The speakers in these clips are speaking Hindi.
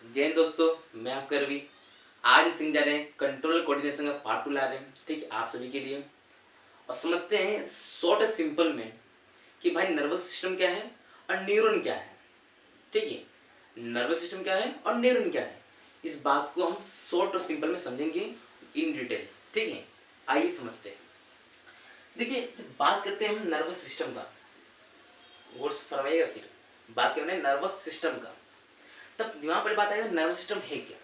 जय हिंद दोस्तों, मैं आपका रवि। आज हम सीखने जा रहे हैं कंट्रोल कोऑर्डिनेशन का पार्ट 2 ला रहे हैं, ठीक है, आप सभी के लिए। और समझते हैं शॉर्ट और सिंपल में कि भाई नर्वस सिस्टम क्या है और न्यूरॉन क्या है। ठीक है, नर्वस सिस्टम क्या है और न्यूरॉन क्या है, इस बात को हम शॉर्ट और सिंपल में समझेंगे इन डिटेल। ठीक है, आइए समझते हैं। देखिए, जब बात करते हैं हम नर्वस सिस्टम का, गौर से फरमाइएगा। फिर बात करें नर्वस सिस्टम का, तब दिमाग पर बात आएगा नर्वस सिस्टम है क्या।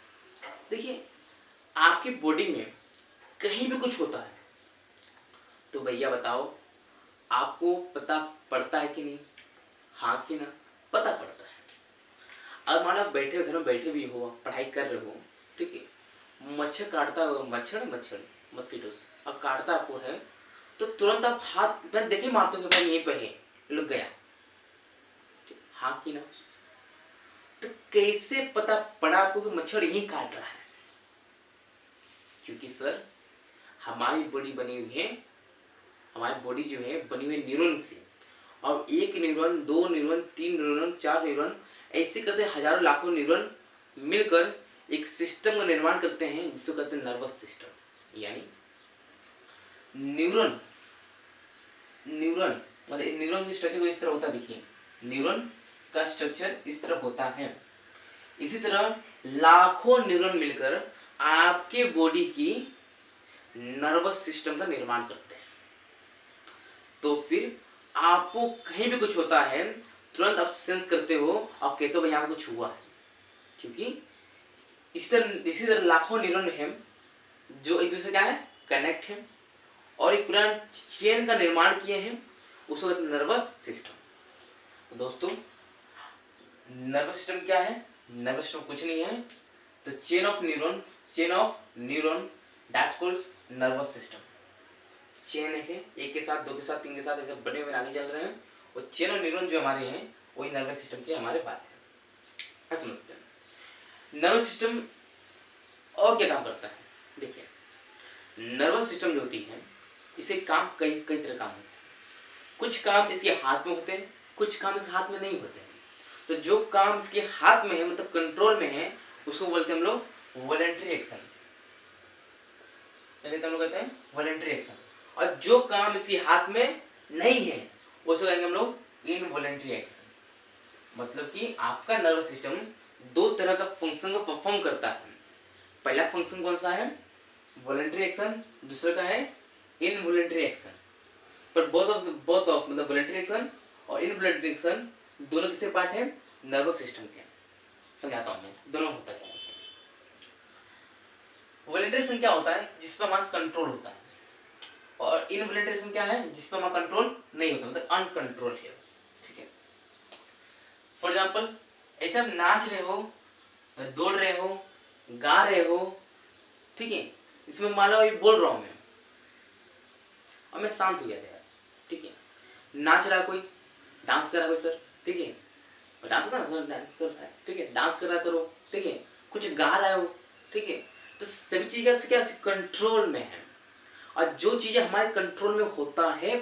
देखिए, आपकी बॉडी में कहीं भी कुछ होता है तो भैया बताओ, आपको पता पड़ता है कि नहीं? हाँ कि ना? पता पड़ता है। अब मानो आप बैठे घर में बैठे भी हो, पढ़ाई कर रहे हो, ठीक है, मच्छर काटता हो, मच्छर मस्कीटोस अब काटता आपको है, तो तुरंत आप हाथ में देखिए मारते हो कि भाई यहीं पे है, लग गया। हाँ कि ना? तो कैसे पता पड़ा आपको कि मच्छर यहीं काट रहा है? क्योंकि सर, हमारी बॉडी बनी हुई है, हमारी बॉडी जो है बनी हुई न्यूरॉन से। और एक न्यूरॉन, दो न्यूरॉन, तीन न्यूरॉन, चार न्यूरॉन, ऐसे करते हजारों लाखों न्यूरॉन मिलकर एक सिस्टम का निर्माण करते हैं जिसको कहते हैं नर्वस सिस्टम। यानी न्यूरॉन न्यूरॉन मतलब न्यूरॉन की स्ट्रक्चर को इस तरह होता है। देखिए, न्यूरॉन का स्ट्रक्चर इस तरह होता है। इसी तरह लाखों न्यूरॉन मिलकर आपके बॉडी की नर्वस सिस्टम का निर्माण करते हैं। तो फिर आपको कहीं भी कुछ होता है, तुरंत आप सेंस करते हो और कहते हो भाई यहाँ कुछ हुआ है। क्योंकि इसी तरह लाखों न्यूरॉन हैं जो एक दूसरे क्या है, कनेक्ट है और एक पूरा चेन का निर्माण किए हैं, उसको कहते हैं नर्वस सिस्टम। तो दोस्तों, नर्वस सिस्टम क्या है? नर्वस सिस्टम कुछ नहीं है तो chain of neuron that's called nervous system. Chain है, एक के साथ, दो के साथ, तीन के साथ, ऐसे बड़े हुए आगे चल रहे हैं, और चेन और न्यूरॉन जो हमारे हैं वही नर्वस सिस्टम की हमारे बात है। समझते हैं नर्वस सिस्टम और क्या काम करता है। देखिए, नर्वस सिस्टम जो होती है, इसे काम कई कई तरह काम होते हैं। कुछ काम इसके हाथ में होते हैं, कुछ काम इसके हाथ में नहीं होते हैं। तो जो काम इसके हाथ में है, मतलब कंट्रोल में है, उसको बोलते हैं हम लोग वॉलंटरी एक्शन। हम लोग कहते हैं वॉलंटरी एक्शन। और जो काम इसके हाथ में नहीं है उसको कहेंगे हम लोग इनवॉलंटरी एक्शन। मतलब कि आपका नर्वस सिस्टम दो तरह का फंक्शन को परफॉर्म करता है। पहला फंक्शन कौन सा है? Voluntary action. दूसरा का है इनवॉलंटरी एक्शन। पर बोथ ऑफ मतलब वॉलंटरी एक्शन और इनवॉलंटरी एक्शन दोनों किसके पार्ट है? नर्वस सिस्टम के। समझाता हूं मैं दोनों होता क्या है। वॉलंटरी एक्शन क्या होता है? जिस पर हमारा कंट्रोल होता है, और इनवॉलंटरी एक्शन क्या है? जिस पर हमारा कंट्रोल नहीं होता, मतलब अनकंट्रोल है। ठीक है, फॉर एग्जाम्पल, ऐसे आप नाच रहे हो, दौड़ रहे हो, गा रहे हो, ठीक है, इसमें मान लो अभी बोल रहा हूं मैं और मैं शांत हो गया था यार, ठीक है, नाच रहा है कोई, डांस कर रहा है कोई सर, ठीक है, डांस होता है ना सर, डांस कर रहा है, ठीक है, डांस कर रहा है सर वो, ठीक है, कुछ गा रहा है वो, ठीक है, तो सभी चीज क्या कंट्रोल में है। और जो चीजें हमारे कंट्रोल में होता है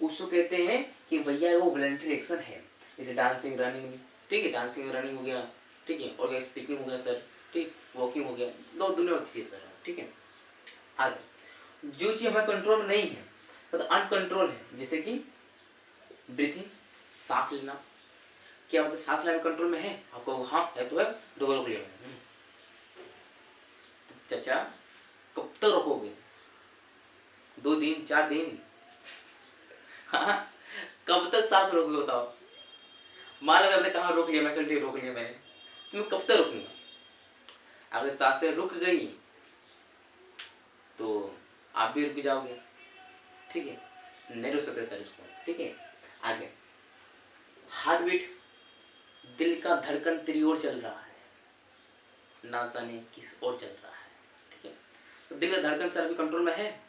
उसको कहते हैं कि भैया वो वॉलंटरी एक्शन है। जैसे डांसिंग, रनिंग, ठीक है, डांसिंग रनिंग हो गया, ठीक है, और स्पीकिंग हो गया सर, ठीक, वॉकिंग हो गया, दो दुनिया की चीजें सर, ठीक है। आगे जो चीज हमारे कंट्रोल में नहीं है, मतलब अनकंट्रोल है, जैसे कि ब्रीथिंग, सांस लेना। क्या मतलब सांस लेना कंट्रोल में है आपको? हाँ है तो है, रोक लिया। चाचा कब तक रोकोगे? 2 दिन, 4 दिन? हाँ, कब तक सांस रोकोगे बताओ? मान लो आपने कहा रोक लिया, मैं चल ठीक रोक लिया मैंने, तो मैं कब तक रुकूंगा? अगर सांसें रुक गई तो आप भी रुक जाओगे, ठीक है, नहीं रुक सकते सर इसको, ठीक है। आगे, हार्ट बीट, दिल का धड़कन तेरी ओर चल रहा है, ना जाने किस ओर चल रहा है, ठीक है। तो दिल का धड़कन सर अभी कंट्रोल में है?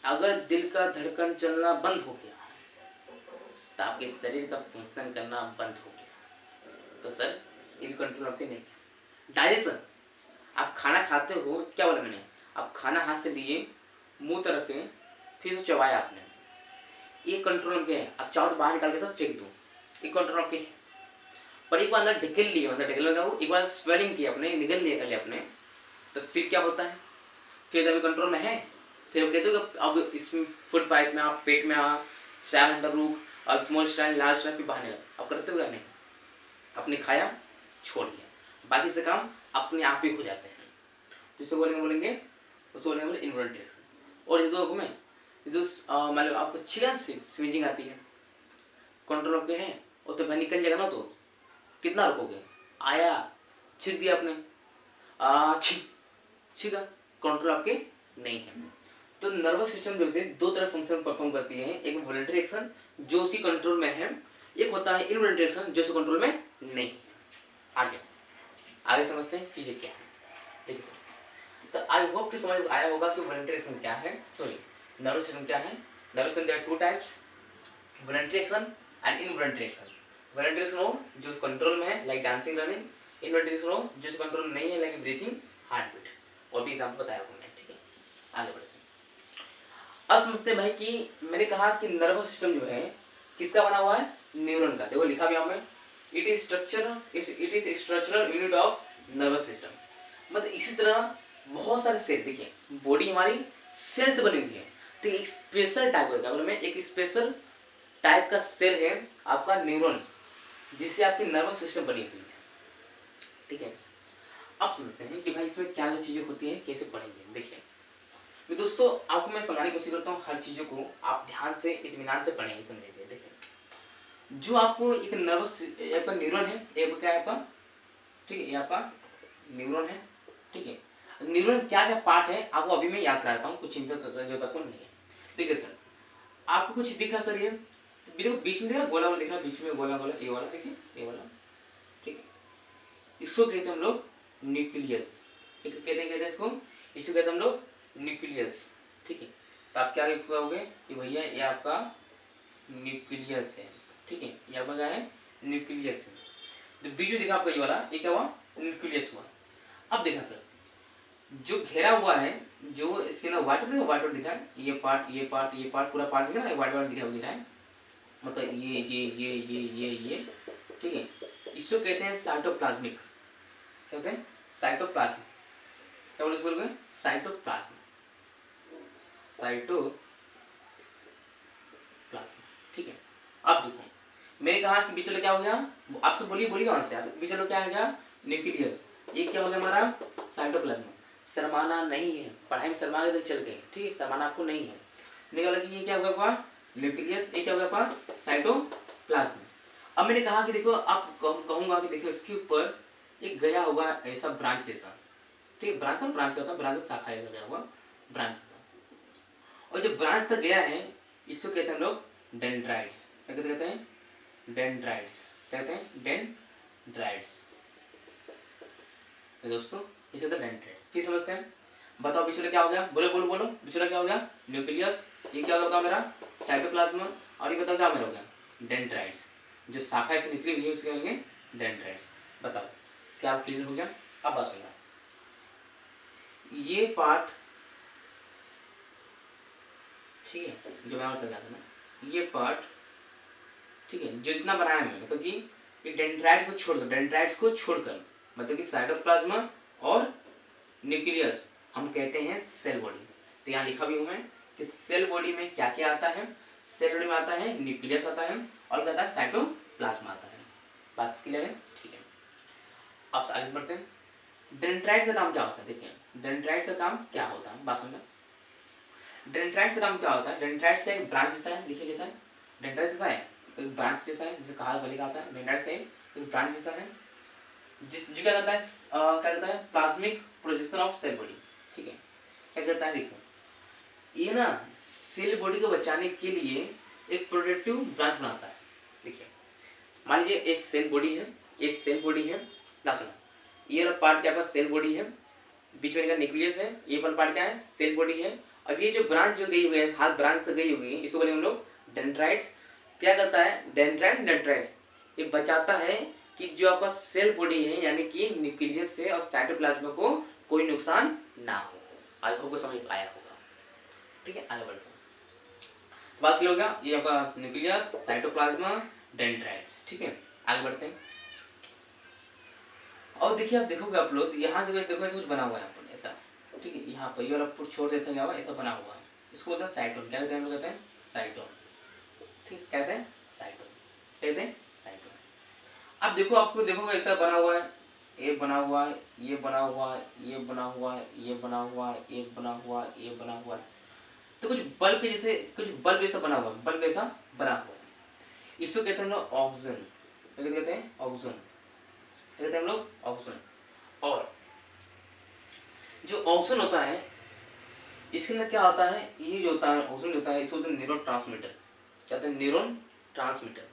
अगर दिल का धड़कन चलना बंद हो गया तो आपके शरीर का फंक्शन करना बंद हो गया, तो सर ये भी कंट्रोल आपके नहीं है। डाइजेशन, आप खाना खाते हो, क्या बोला मैंने, आप खाना हाथ से लिए, मुंह तक रखे, फिर उसे चबाया आपने, ये कंट्रोल आपके है। आप चाहो तो बाहर निकाल के सब फेंक दो, ये कंट्रोल आपके है। पर एक बार अंदर ढकेल लिए, मतलब ढकेल लगा वो, एक बार स्वेलिंग की अपने, निगल लिए कर अपने, तो फिर क्या होता है, फिर अभी कंट्रोल में है। फिर आप कहते हो कि अब इसमें फुड पाइप में आप पेट में आ 4 घंटा रुक और स्मॉल स्टाइल लार्ज स्टाइल फिर बाहर निकल, अब करते हो या नहीं? अपने खाया छोड़ दिया, बाकी से काम अपने आप ही हो जाते हैं। तो इसको बोलेंगे उसको बोलेंगे इन्वॉल्यूंटरी एक्शन। और ये दो में जो मान लो आपको छिड़न स्विचिंग आती है, कंट्रोल आपके हैं, और तो भाई निकल जाएगा ना, तो कितना रुकोगे, आया छिक दिया आपने, छिका, कंट्रोल आपके नहीं है। तो नर्वस सिस्टम जो होती है दो तरह फंक्शन परफॉर्म करती है, एक वॉलंटरी एक्शन जो उसी कंट्रोल में है, एक होता है इनवॉलंटरी एक्शन जो उसी कंट्रोल में नहीं। आगे समझते हैं चीजें क्या है, ठीक है सर। तो आई होप कि समझ आया होगा कि वॉलंटरी एक्शन क्या है, सॉरी नर्वस सिस्टम क्या है। Nervous system there are 2 types, voluntary action and involuntary action. Voluntary action हो जो कंट्रोल में है like dancing running, involuntary action हो जो कंट्रोल में नहीं है लाइक ब्रीथिंग हार्ट बीट, और भी एग्जाम्पल बताया आपको मैं, ठीक है। आगे बढ़ते हैं। अब समझते हैं भाई कि मैंने कहा कि नर्वस सिस्टम जो है किसका बना हुआ है, न्यूरॉन का। देखो लिखा भी हमें, it is structural unit of nervous system. मतलब इसी तरह बहुत सारे सेल, देखिए बॉडी हमारी सेल से बनी हुई है, तो एक स्पेशल टाइप का, मतलब में एक स्पेशल टाइप का सेल है आपका न्यूरॉन, जिससे आपकी नर्वस सिस्टम बनी हुई है, ठीक है। अब समझते हैं कि भाई इसमें क्या क्या चीजें होती हैं, कैसे पढ़ेंगे। देखिए तो दोस्तों आपको मैं समझाने की कोशिश करता हूँ, हर चीजों को आप ध्यान से इत्मीनान से पढ़ेंगे, समझेंगे। देखिए जो आपको एक नर्वस आपका न्यूरॉन है, एक क्या है आपका, ठीक है, ये आपका न्यूरॉन है, ठीक है। न्यूरॉन क्या क्या पार्ट है आपको अभी मैं याद कराता हूँ, कुछ चिंता जो तक नहीं है, ठीक है सर। आपको कुछ दिख रहा सर, ये देखो बीच में दिख रहा, गोला वाला दिख रहा, बीच में गोला गोला, ये वाला देखिए, ये वाला, ठीक है। इसको कहते हैं हम लोग न्यूक्लियस, ठीक है, कहते हैं इसको कहते हैं हम लोग न्यूक्लियस, ठीक है। तो आप क्या कहोगे कि भैया ये आपका न्यूक्लियस है, ठीक है, ये आपका क्या है, न्यूक्लियस है। तो बीच में देखा आपका ये वाला, ये क्या हुआ, न्यूक्लियस हुआ। अब देखा सर जो घेरा हुआ है, जो इसके ना वाटर देखो, वाटर दिखा है, ये पार्ट ये पार्ट ये पार्ट पूरा पार्ट दिखा ना, वाइट वाइट दिखा है, मतलब ये ठीक है। इसको कहते हैं साइटोप्लाज्मिक, क्या कहते हैं, साइटोप्लाज्म, क्या बोलोगे, साइटोप्लाज्म, साइटोप्लाज्म, ठीक है। अब देखो मैंने कहा कि बीच वाला क्या हो गया, आपसे बोलिए वहां से, आप बीच वाला क्या हो गया, न्यूक्लियस। ये क्या हो गया हमारा, साइटोप्लाज्म। शर्माना नहीं है, पढ़ाई में शर्मा गए तो चल गए, ठीक है, शर्माना आपको नहीं है। निकला कि ये क्या होगा आपका न्यूक्लियस, ये क्या होगा आपका साइटोप्लाज्म। अब मैंने कहा कि देखो आप कहूंगा कि देखो इसके ऊपर एक गया हुआ ऐसा ब्रांच जैसा, ठीक है, ब्रांच क्या होता है, ब्रांच शाखा गया हुआ ब्रांच सा, और जो ब्रांच से गया है इसको कहते हैं हम लोग डेंड्राइट्स, क्या कहते हैं, डेंड्राइट्स, कहते हैं डेंड्राइट्स, दोस्तों इसे तो डेंड्राइट। फिर समझते हैं, बताओ बिचुला क्या हो गया, बोलो बोलो बोलो, बिचुला क्या हो गया, न्यूक्लियस, ये क्या होगा मेरा साइटोप्लाज्म, और ये बताओ क्या मेरा हो गया, डेंड्राइट्स। जो शाखा से निकली हुई है उसके होंगे डेंड्राइट्स। बताओ क्या आप क्लियर हो गया। अब बात सुनना, ये पार्ट, ठीक है, जो मैं बता था ना, ये पार्ट, ठीक है, जो इतना बनाया मैं, मतलब कि डेंड्राइट्स को छोड़कर मतलब कि साइटोप्लाज्म और न्यूक्लियस हम कहते हैं सेल बॉडी। तो यहाँ लिखा भी हूँ मैं कि सेल बॉडी में क्या क्या आता है, सेल बॉडी में आता है न्यूक्लियस आता है, और क्या आता है, साइटोप्लाज्म आता है। बात क्लियर है, ठीक है। अब आगे बढ़ते हैं, डेंड्राइट्स का काम क्या होता है। देखिए डेंड्राइट्स का काम क्या होता है, बात सुनना। डेंड्राइट्स का काम क्या होता है, डेंड्राइट्स का एक ब्रांच जैसा है, देखिए कैसा है, डेंड्राइट्स जैसा है, एक ब्रांच जैसा है, जिसे कहा भले आता है, डेंड्राइट्स का एक ब्रांच जैसा है, जिस जो क्या करता है, क्या करता है, plasmic projection of cell body, ठीक है। क्या करता है, देखो ये ना सेल बॉडी को बचाने के लिए एक प्रोटेक्टिव ब्रांच बनाता है। देखिए मान लीजिए एक सेल बॉडी है, एक सेल बॉडी है ना, सुनो, ये वाला पार्ट क्या सेल बॉडी है, बीच में न्यूक्लियस है, ये वाला पार्ट क्या है, सेल बॉडी है। अब ये जो ब्रांच जो गई हुई है, हाथ ब्रांच से गई हुई है, इसको बोलेंगे हम लोग डेंड्राइट्स। क्या करता है, डेंड्राइट्स ये बचाता है कि जो आपका सेल बॉडी है यानी कि न्यूक्लियस से और साइटोप्लाज्म को कोई नुकसान ना हो। आज आपको समझ आया होगा, ठीक है। आगे बढ़ते हैं, बात क्लियर हो गया, ये आपका न्यूक्लियस, साइटोप्लाज्म, डेंड्राइट्स, ठीक है। आगे बढ़ते हैं, और देखिए आप देखोगे आप लोग, तो यहाँ देखो ऐसे कुछ बना हुआ है यहाँ पर ऐसा, ठीक है, यहाँ पर ये वाला छोड़ जैसा क्या हुआ ऐसा बना हुआ है, इसको बोलते हैं साइटोन। क्या कहते हैं हम लोग, कहते हैं साइटोन, ठीक है, कहते हैं साइटोन, कहते हैं साइटोन। अब देखो आपको देखोगे ऐसा बना हुआ है, ये बना हुआ है, ये बना हुआ है, ये बना हुआ है, ये बना हुआ है, ये बना हुआ है, ये बना हुआ है, तो कुछ बल्ब जैसे, कुछ बल्ब जैसा बना हुआ है, बल्ब जैसा बना हुआ है, इसको कहते हैं हम लोग ऑक्सीजन। क्या कहते हैं, ऑक्सीजन, कहते हैं हम लोग ऑक्सीजन। और जो ऑक्सीजन होता है इसके अंदर क्या होता है, ये जो होता है ऑक्सीजन होता है, इसको होता है न्यूरॉन ट्रांसमीटर। क्या होता है, न्यूरॉन ट्रांसमीटर।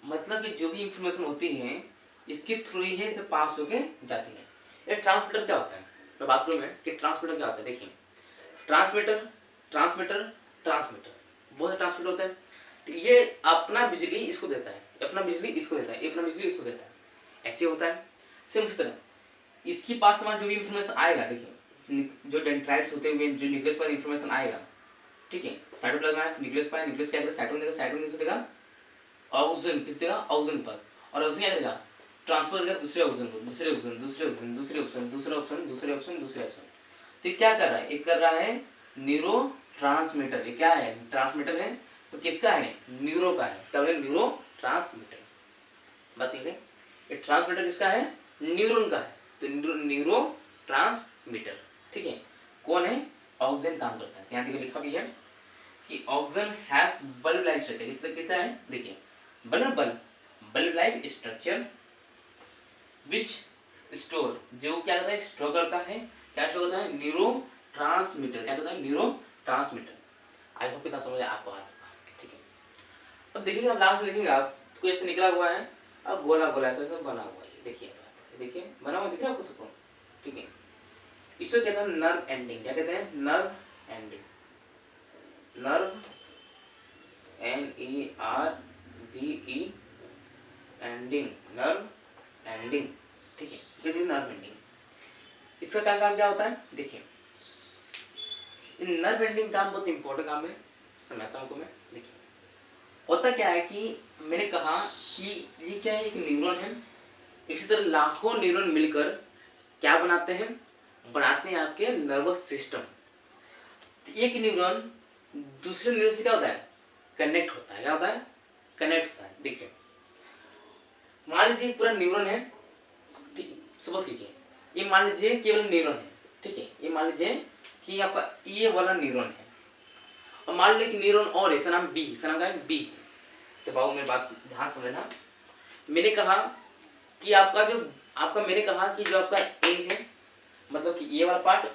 मतलब कि जो भी इंफॉर्मेशन होती है इसके थ्रू ही इसे पास होके जाती है। ये ट्रांसमीटर क्या होता है, मैं बात करूँ मैं कि ट्रांसमीटर क्या होता है। देखिए ट्रांसमीटर, ट्रांसमीटर, ट्रांसमीटर, बहुत से ट्रांसमीटर होता है। तो ये अपना बिजली इसको देता है, अपना बिजली इसको देता है, अपना बिजली इसको देता है, ऐसे होता है। सेम इस तरह इसके पास में जो भी इंफॉर्मेशन आएगा, देखिए जो डेंड्राइट्स होते हुए जो न्यूक्लियस पर इंफॉर्मेशन आएगा, ठीक है, साइटोप्लाज्म है, न्यूक्लियस पर, न्यूक्लियस क्या देगा, साइटोन देगा, साइटोन किसको देगा, ऑक्सीजन, किस देगा, ऑक्सीजन पर, और ऑक्सीजन क्या देगा, ट्रांसफर करेगा दूसरे ऑक्सीजन को, दूसरे ऑक्सीजन, दूसरे ऑक्सीजन, दूसरे ऑक्सीजन, दूसरे ऑक्सीजन, दूसरे ऑक्सीजन, दूसरे ऑक्सीजन। तो क्या कर रहा है, एक कर रहा है न्यूरो ट्रांसमीटर। ये क्या है, ट्रांसमीटर है, तो किसका है, न्यूरो का है। क्या बोले, न्यूरो ट्रांसमीटर। बात ठीक है, ये ट्रांसमीटर किसका है, न्यूरॉन का है, तो न्यूरो ट्रांसमीटर, ठीक है। कौन है, ऑक्सीजन काम करता है। यहाँ देखिए लिखा भी है कि oxygen has bulb like structure. इससे किसका है, देखिए bulb like structure which store, जो क्या करता है, स्टोर करता है, क्या स्टोर करता है, न्यूरो ट्रांसमीटर। क्या करता है, न्यूरो ट्रांसमीटर। आई होप इतना समझ आपको आ चुका, ठीक है। अब देखिए आप लास्ट में लिखेंगे आप, तो ऐसे निकला हुआ है, अब गोला गोला ऐसा सब बना हुआ है, देखिए देखिए बना हुआ दिख रहा है आपको सबको, ठीक है। इसको कहते हैं नर्व एंडिंग। क्या कहते हैं, nerve ending, nerve NERVE ending, nerve ending, ठीक है, कहते हैं नर्व एंडिंग। इसका क्या काम क्या होता है, देखिए नर्व एंडिंग काम बहुत इंपॉर्टेंट काम है, समझाता हूँ आपको मैं। देखिए होता क्या है कि मैंने कहा कि ये क्या है, एक न्यूरॉन है, इसी तरह लाखों न्यूरॉन मिलकर क्या बनाते हैं, बनाते हैं आपके नर्वस सिस्टम। एक न्यूरॉन दूसरे न्यूरॉन से क्या होता है, कनेक्ट होता है। क्या होता है, कनेक्ट होता है। देखिए मान लीजिए पूरा न्यूरॉन है, ठीक है, सपोज कीजिए ये मान लीजिए केवल न्यूरॉन है, ठीक है, ये मान लीजिए कि आपका ये वाला न्यूरॉन है, और मान लीजिए कि न्यूरॉन और है, इसका नाम बी, इसका नाम क्या है, बी। तो बाबू मेरी बात ध्यान समझना, मैंने कहा कि मैंने कहा कि जो आपका ए है, मतलब कि ये वाला पार्ट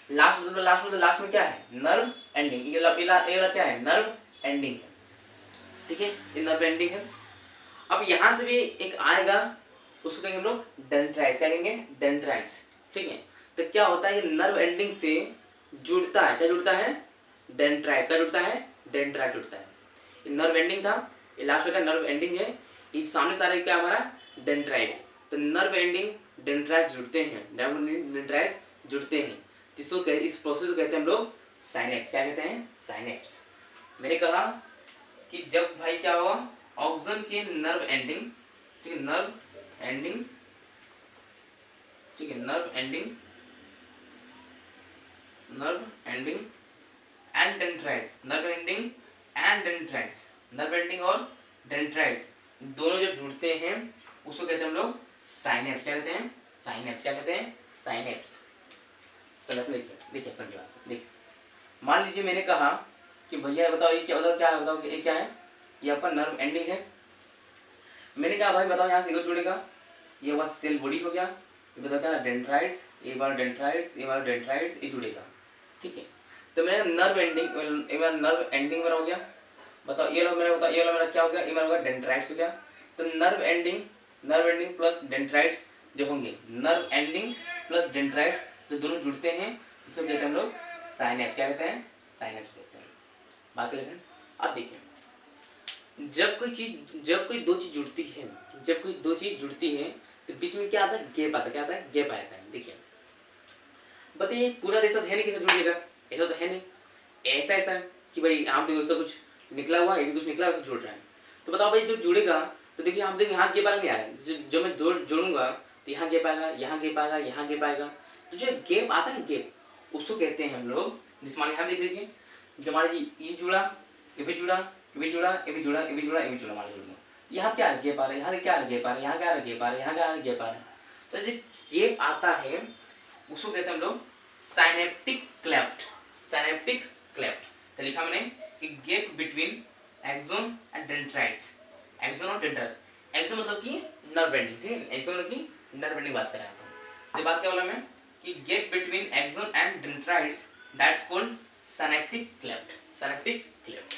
लास्ट में क्या है, नर्व एंडिंग। ये वाला क्या है, नर्व एंडिंग है, ठीक है, ये नर्व एंडिंग है। अब यहाँ से भी एक आएगा, उसको कहेंगे हम लोग डेंड्राइट्स। क्या कहेंगे, डेंड्राइट्स, ठीक है। तो क्या होता है, ये नर्व एंडिंग से जुड़ता है, क्या जुड़ता है, डेंड्राइट्स। क्या जुड़ता है, डेंड्राइट जुड़ता है। ये नर्व एंडिंग था, ये लास्ट का नर्व एंडिंग है, ये सामने सारे क्या हमारा डेंड्राइट्स। तो नर्व एंडिंग डेंड्राइट्स जुड़ते हैं, डेंड्राइट्स जुड़ते हैं, जिसको इस प्रोसेस को कहते हैं हम लोग साइनेप्स। क्या कहते हैं, साइनेप्स। मैंने कहा कि जब भाई क्या हुआ, ऑक्सीजन के नर्व एंडिंग, ठीक है, नर्व एंडिंग, ठीक है, nerve ending and dendrites, nerve ending and dendrites, nerve ending और डेंड्राइट्स दोनों जब जुड़ते हैं उसको कहते हैं हम लोग साइनेप्स। क्या कहते हैं, साइनेप्स। क्या कहते हैं, साइनेप्स। देखिए समझिए बात, देखिए मान लीजिए मैंने कहा कि भैया बताओ ये क्या, बताओ क्या है, बताओ ये क्या है, ये आपका नर्व एंडिंग है। मैंने कहा भाई बताओ यहाँ से जुड़ेगा, ये वाला सेल बॉडी हो गया, ये बताओ क्या, डेंड्राइट्स, ये वाला डेंड्राइट्स, ये वाला डेंड्राइट्स, ये जुड़ेगा, ठीक है। तो मेरा नर्व एंडिंग मेरा हो गया। बताओ ये लो मेरा, बताओ ये लो मेरा क्या हो गया, ये मेरा होगा डेंड्राइट्स हो गया। तो नर्व एंडिंग प्लस डेंड्राइट्स जो होंगे, नर्व एंडिंग प्लस डेंड्राइट्स जो दोनों जुड़ते हैं, जिसको कहते हैं हम लोग साइनेप्स। क्या कहते हैं, साइनेप्स कहते हैं। बात करें अब देखिए, जब कोई दो चीज जुड़ती है, तो बीच में क्या आता है, गैप आता है। क्या आता है, गैप आता है। देखिए बताइए पूरा ऐसा है नहीं, कैसे जुड़ेगा, ऐसा तो है नहीं, ऐसा है कि भाई आप देखो ऐसा कुछ निकला हुआ, ये भी कुछ निकला हुआ, जुड़ रहा है। तो बताओ भाई जो जुड़ेगा, तो देखिए हम देखिए यहाँ गैप नहीं आ रहा है, जो मैं जोड़ूंगा तो यहाँ गैप आएगा, यहाँ गैप आएगा, यहाँ गैप आएगा। तो जो गैप आता है ना गैप, उसको कहते हैं हम लोग, जिस मान यहाँ देख लीजिए, जब मान लीजिए ये जुड़ा, ये भी जुड़ा, ये भी जुड़ा, ये भी जुड़ा, ये भी जुड़ा, ये भी जुड़ा, मान लीजिए यहाँ क्या गैप आ रहा है, यहाँ क्या गैप आ रहा है, यहाँ क्या गैप आ रहा है, यहाँ क्या गैप आ रहा है। तो जो गैप आता है उसको कहते हैं हम लोग साइनेप्टिक क्लेफ्ट। साइनेप्टिक क्लेफ्ट तो लिखा मैंने कि gap between axon and dendrites. Axon और डेंड्राइट्स, एक्सोन मतलब कि नर्व एंडिंग, ठीक है, एक्सोन मतलब कि नर्व एंडिंग बात कर रहे हैं। तो बात क्या बोला मैं कि gap between axon and dendrites that's called synaptic cleft. Synaptic cleft,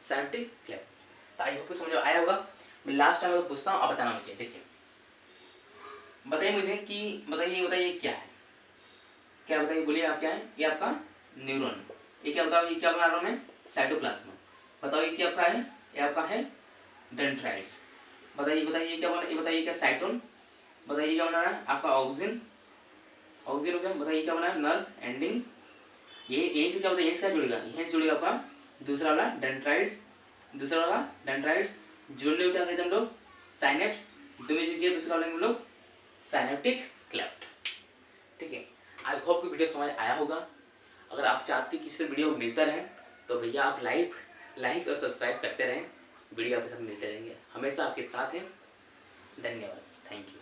synaptic cleft. तो आई होप समझ आया होगा। मैं लास्ट टाइम पूछता हूँ, आप बताना मुझे। देखिए बताइए मुझे कि बताइए क्या है, क्या बताइए, बोलिए आप क्या है। ये आपका न्यूरॉन, ये क्या बताओ, ये क्या बना रहा हूँ मैं, साइटोप्लाज्म। बताओ ये क्या आपका है, ये आपका है डेंड्राइट्स। बताइए ये क्या बना, ये बताइए क्या साइटोन। बताइए क्या बना रहा है आपका ऑक्सिन, ऑक्सिन हो गया। बताइए क्या बना है नर्व एंडिंग। ये यहीं से क्या बताइए, यहीं से क्या जुड़ेगा, यहीं से जुड़ेगा आपका दूसरा वाला डेंड्राइट्स, दूसरा वाला डेंड्राइट्स जुड़ने को क्या कहते हैं हम लोग, साइनेप्स। दो में जो गैप उसका बोलेंगे हम लोग साइनेप्टिक क्लेफ्ट। ठीक है, आई होप कि वीडियो समझ आया होगा। अगर आप चाहते कि इससे वीडियो मिलता रहे तो भैया आप लाइक और सब्सक्राइब करते रहें। वीडियो आपके साथ मिलते रहेंगे, हमेशा आपके साथ हैं। धन्यवाद, थैंक यू।